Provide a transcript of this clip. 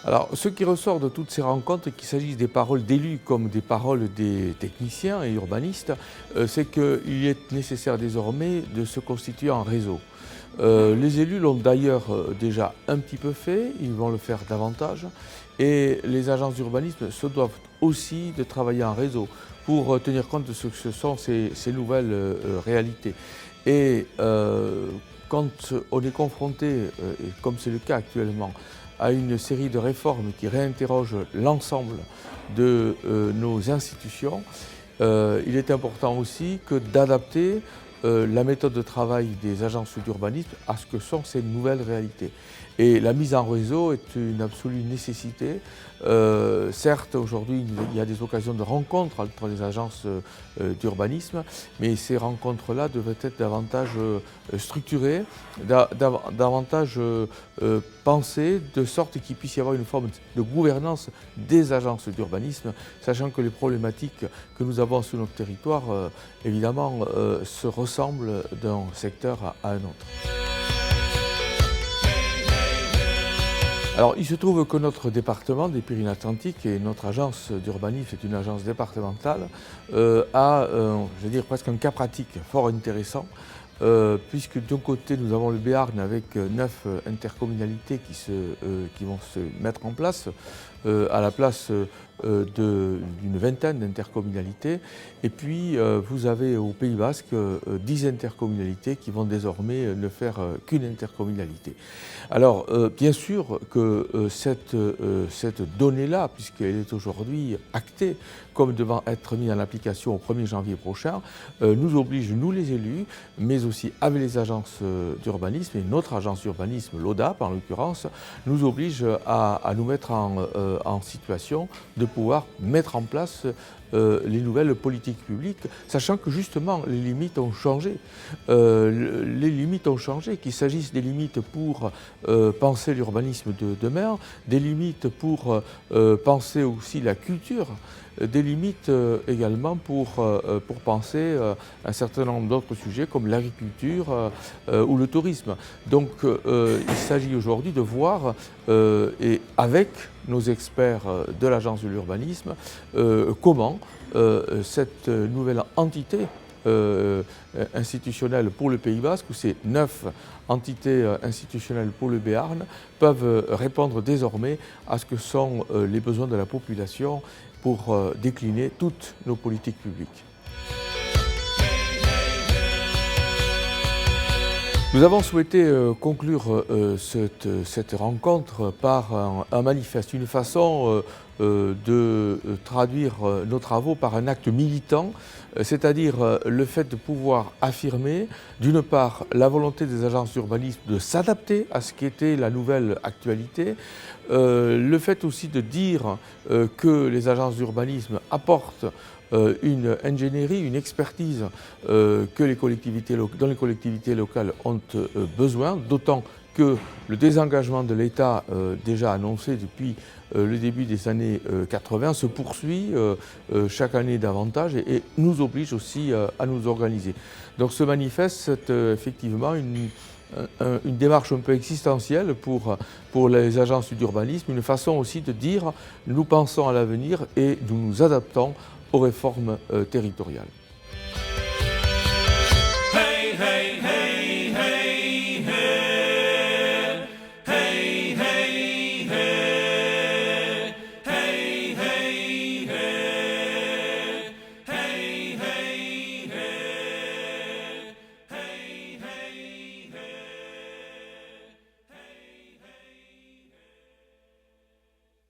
Alors, ce qui ressort de toutes ces rencontres, qu'il s'agisse des paroles d'élus comme des paroles des techniciens et urbanistes, c'est qu'il est nécessaire désormais de se constituer en réseau. Les élus l'ont d'ailleurs déjà un petit peu fait, ils vont le faire davantage, et les agences d'urbanisme se doivent aussi de travailler en réseau pour tenir compte de ce que ce sont ces nouvelles réalités. Et quand on est confronté, et comme c'est le cas actuellement, à une série de réformes qui réinterrogent l'ensemble de nos institutions, il est important aussi que d'adapter la méthode de travail des agences d'urbanisme à ce que sont ces nouvelles réalités. Et la mise en réseau est une absolue nécessité. Certes, aujourd'hui, il y a des occasions de rencontres entre les agences d'urbanisme, mais ces rencontres-là devraient être davantage structurées, davantage pensées, de sorte qu'il puisse y avoir une forme de gouvernance des agences d'urbanisme, sachant que les problématiques que nous avons sur notre territoire, évidemment, se ressemblent d'un secteur à un autre. Alors, il se trouve que notre département des Pyrénées-Atlantiques et notre agence d'urbanisme, c'est une agence départementale, a, je veux dire, presque un cas pratique fort intéressant, puisque d'un côté, nous avons le Béarn avec 9 intercommunalités qui vont se mettre en place, à la place d'une vingtaine d'intercommunalités. Et puis, vous avez au Pays Basque 10 intercommunalités qui vont désormais ne faire qu'une intercommunalité. Alors, bien sûr que cette donnée-là, puisqu'elle est aujourd'hui actée comme devant être mise en application au 1er janvier prochain, nous oblige, nous les élus, mais aussi avec les agences d'urbanisme, et notre agence d'urbanisme, l'ODAP en l'occurrence, nous oblige à nous mettre en situation de pouvoir mettre en place les nouvelles politiques publiques, sachant que justement les limites ont changé. Les limites ont changé, qu'il s'agisse des limites pour penser l'urbanisme de demain, des limites pour penser aussi la culture, des limites également pour penser un certain nombre d'autres sujets comme l'agriculture ou le tourisme. Donc il s'agit aujourd'hui de voir, et avec nos experts de l'agence de l'urbanisme, comment cette nouvelle entité institutionnelle pour le Pays Basque, ou ces 9 entités institutionnelles pour le Béarn, peuvent répondre désormais à ce que sont les besoins de la population pour décliner toutes nos politiques publiques. Nous avons souhaité conclure cette rencontre par un manifeste, une façon de traduire nos travaux par un acte militant, c'est-à-dire le fait de pouvoir affirmer, d'une part, la volonté des agences d'urbanisme de s'adapter à ce qu'était la nouvelle actualité, le fait aussi de dire que les agences d'urbanisme apportent une ingénierie, une expertise dont les collectivités locales ont besoin, d'autant que le désengagement de l'État déjà annoncé depuis le début des années 80 se poursuit chaque année davantage et nous oblige aussi à nous organiser. Donc ce manifeste, c'est effectivement une démarche un peu existentielle pour les agences d'urbanisme, une façon aussi de dire nous pensons à l'avenir et nous nous adaptons aux réformes territoriales.